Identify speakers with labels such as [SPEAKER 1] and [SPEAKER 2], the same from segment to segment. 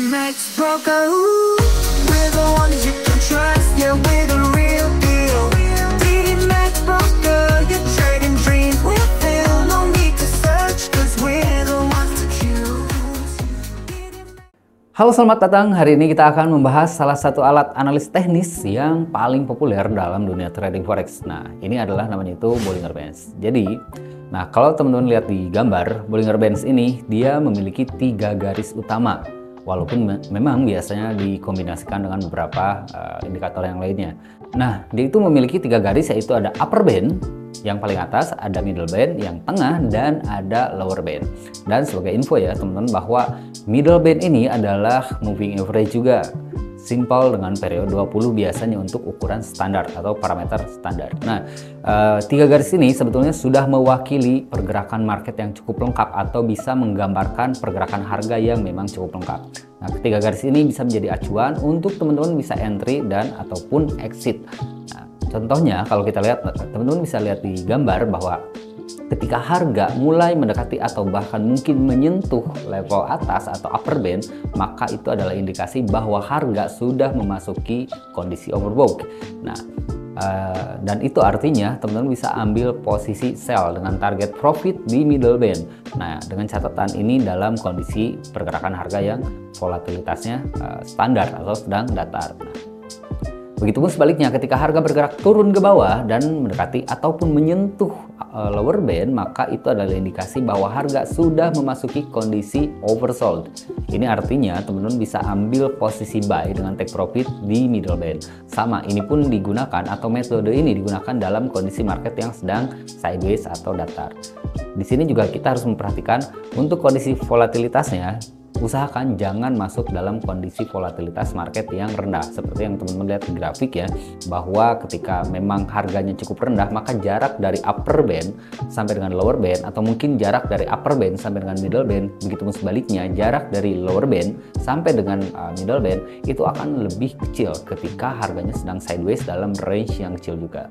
[SPEAKER 1] Max Broker, we're the ones you can trust. Yeah, we're the real deal. TD Max Broker, your trading dreams will fill. No need to search, cause we're the ones to choose.
[SPEAKER 2] Halo, selamat datang. Hari ini kita akan membahas salah satu alat analis teknis yang paling populer dalam dunia trading forex. Nah, ini adalah namanya itu Bollinger Bands. Jadi, kalau teman-teman lihat di gambar, Bollinger Bands ini dia memiliki 3 garis utama. Walaupun memang biasanya dikombinasikan dengan beberapa indikator yang lainnya. Nah, dia itu memiliki 3 garis, yaitu ada upper band yang paling atas, ada middle band yang tengah, dan ada lower band. Dan sebagai info ya teman-teman, bahwa middle band ini adalah moving average juga. Simple dengan periode 20 biasanya untuk ukuran standar atau parameter standar. Nah, 3 garis ini sebetulnya sudah mewakili pergerakan market yang cukup lengkap atau bisa menggambarkan pergerakan harga yang memang cukup lengkap. Nah, ketiga garis ini bisa menjadi acuan untuk teman-teman bisa entry dan ataupun exit. Nah, contohnya kalau kita lihat, teman-teman bisa lihat di gambar bahwa ketika harga mulai mendekati atau bahkan mungkin menyentuh level atas atau upper band, maka itu adalah indikasi bahwa harga sudah memasuki kondisi overbought. Nah, dan itu artinya teman-teman bisa ambil posisi sell dengan target profit di middle band. Nah, dengan catatan ini dalam kondisi pergerakan harga yang volatilitasnya standar atau sedang datar. Begitupun sebaliknya, ketika harga bergerak turun ke bawah dan mendekati ataupun menyentuh lower band, maka itu adalah indikasi bahwa harga sudah memasuki kondisi oversold. Ini artinya teman-teman bisa ambil posisi buy dengan take profit di middle band. Sama, ini pun digunakan atau metode ini digunakan dalam kondisi market yang sedang sideways atau datar. Di sini juga kita harus memperhatikan untuk kondisi volatilitasnya. Usahakan jangan masuk dalam kondisi volatilitas market yang rendah. Seperti yang teman-teman lihat di grafik ya, bahwa ketika memang harganya cukup rendah, maka jarak dari upper band sampai dengan lower band, atau mungkin jarak dari upper band sampai dengan middle band, begitupun sebaliknya jarak dari lower band sampai dengan middle band itu akan lebih kecil ketika harganya sedang sideways dalam range yang kecil juga.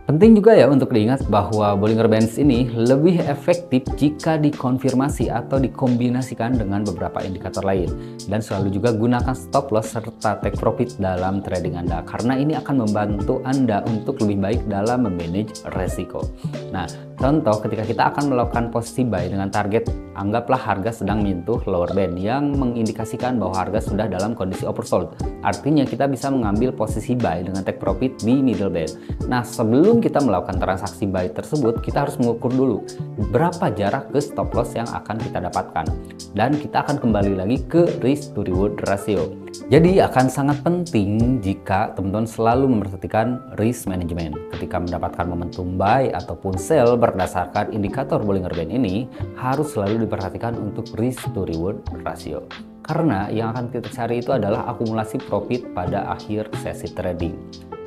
[SPEAKER 2] Penting juga ya untuk diingat bahwa Bollinger Bands ini lebih efektif jika dikonfirmasi atau dikombinasikan dengan beberapa indikator lain. Dan selalu juga gunakan stop loss serta take profit dalam trading Anda, karena ini akan membantu Anda untuk lebih baik dalam memanage resiko. Nah, contoh ketika kita akan melakukan posisi buy dengan target, anggaplah harga sedang menyentuh lower band yang mengindikasikan bahwa harga sudah dalam kondisi oversold. Artinya kita bisa mengambil posisi buy dengan take profit di middle band. Nah, sebelum kita melakukan transaksi buy tersebut, kita harus mengukur dulu berapa jarak ke stop loss yang akan kita dapatkan. Dan kita akan kembali lagi ke risk to reward ratio. Jadi akan sangat penting jika teman-teman selalu memperhatikan risk management. Ketika mendapatkan momentum buy ataupun sell berdasarkan indikator Bollinger Band ini, harus selalu diperhatikan untuk risk to reward ratio. Karena yang akan kita cari itu adalah akumulasi profit pada akhir sesi trading.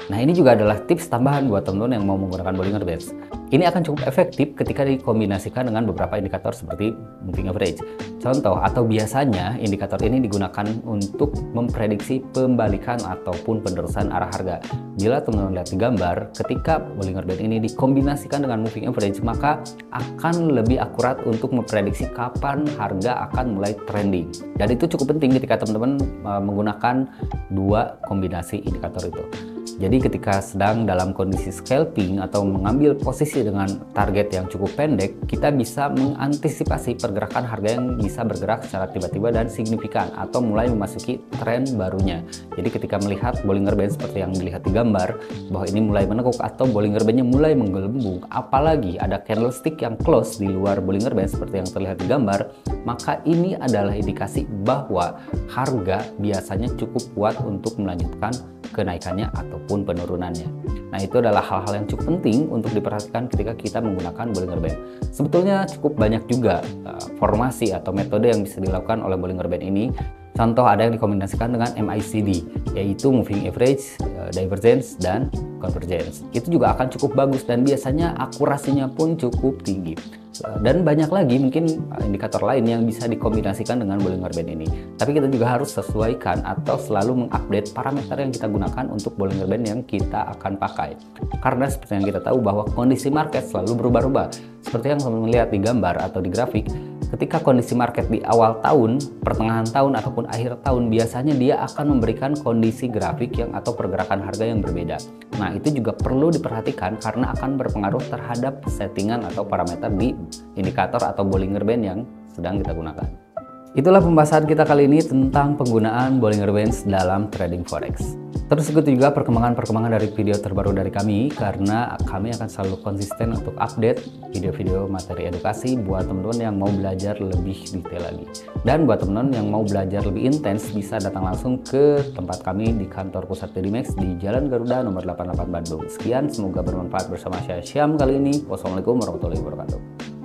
[SPEAKER 2] Nah, ini juga adalah tips tambahan buat teman-teman yang mau menggunakan Bollinger Bands. Ini akan cukup efektif ketika dikombinasikan dengan beberapa indikator seperti moving average. Contoh atau biasanya indikator ini digunakan untuk memprediksi pembalikan ataupun penerusan arah harga. Bila teman-teman lihat di gambar, ketika Bollinger Band ini dikombinasikan dengan moving average, maka akan lebih akurat untuk memprediksi kapan harga akan mulai trending. Dan itu cukup penting ketika teman-teman menggunakan 2 kombinasi indikator itu. Jadi ketika sedang dalam kondisi scalping atau mengambil posisi dengan target yang cukup pendek, kita bisa mengantisipasi pergerakan harga yang bisa bergerak secara tiba-tiba dan signifikan atau mulai memasuki tren barunya. Jadi ketika melihat Bollinger Band seperti yang dilihat di gambar, bahwa ini mulai menekuk atau Bollinger Band-nya mulai menggelembung, apalagi ada candlestick yang close di luar Bollinger Band seperti yang terlihat di gambar, maka ini adalah indikasi bahwa harga biasanya cukup kuat untuk melanjutkan kenaikannya ataupun penurunannya. Nah, itu adalah hal-hal yang cukup penting untuk diperhatikan ketika kita menggunakan Bollinger Band. Sebetulnya cukup banyak juga formasi atau metode yang bisa dilakukan oleh Bollinger Band ini. Contoh ada yang dikombinasikan dengan MACD, yaitu Moving Average, Divergence, dan Convergence. Itu juga akan cukup bagus dan biasanya akurasinya pun cukup tinggi. Dan banyak lagi mungkin indikator lain yang bisa dikombinasikan dengan Bollinger Band ini. Tapi kita juga harus sesuaikan atau selalu mengupdate parameter yang kita gunakan untuk Bollinger Band yang kita akan pakai. Karena seperti yang kita tahu bahwa kondisi market selalu berubah-ubah. Seperti yang teman-teman lihat di gambar atau di grafik, ketika kondisi market di awal tahun, pertengahan tahun ataupun akhir tahun, biasanya dia akan memberikan kondisi grafik atau pergerakan harga yang berbeda. Nah, itu juga perlu diperhatikan karena akan berpengaruh terhadap settingan atau parameter di indikator atau Bollinger Band yang sedang kita gunakan. Itulah pembahasan kita kali ini tentang penggunaan Bollinger Bands dalam trading forex. Terus ikuti juga perkembangan dari video terbaru dari kami, karena kami akan selalu konsisten untuk update video-video materi edukasi buat teman-teman yang mau belajar lebih detail lagi. Dan buat teman-teman yang mau belajar lebih intens, bisa datang langsung ke tempat kami di kantor pusat Pedimax di Jalan Garuda nomor 88 Bandung. Sekian, semoga bermanfaat bersama saya Syam kali ini. Wassalamualaikum warahmatullahi wabarakatuh.